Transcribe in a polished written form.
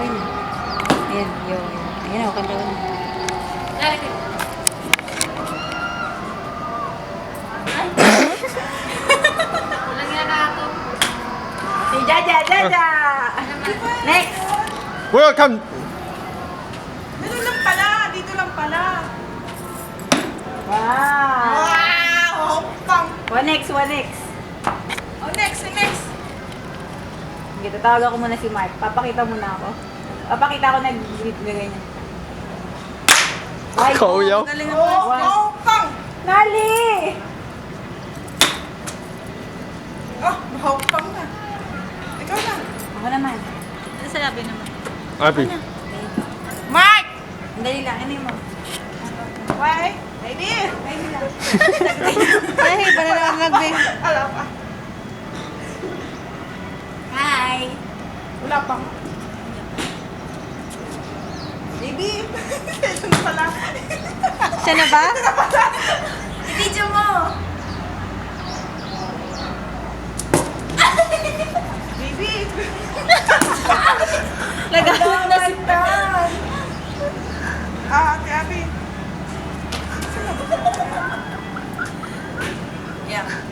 Okay na. Ayan, yun. Ayan, okay na. Walang yan na ito. Si Jaja, Jaja! Next! Welcome! Dito lang pala, dito lang pala. Wow! Wow! Pang! 1x, 1x. Oh, next, next. Sige, tatawagan ko muna si Mark. Papakita muna ako. Papakita ko nag-greet na ganyan. Ay, Kauyaw. Galing na pala. Oh, pang! Nali! Oh, wow, pang na. Ikaw na. Ako naman. Ano sabi naman? Happy. Mark! Dali lang, ano mo? Why? Baby! Dali lang. Ay, para na nagbe. Alam pa. Hi! Wala pang. Baby! Ito na pala. Siya na ba? I-video mo! Baby! Nagalit na si Ah, Ate Abby. Yeah.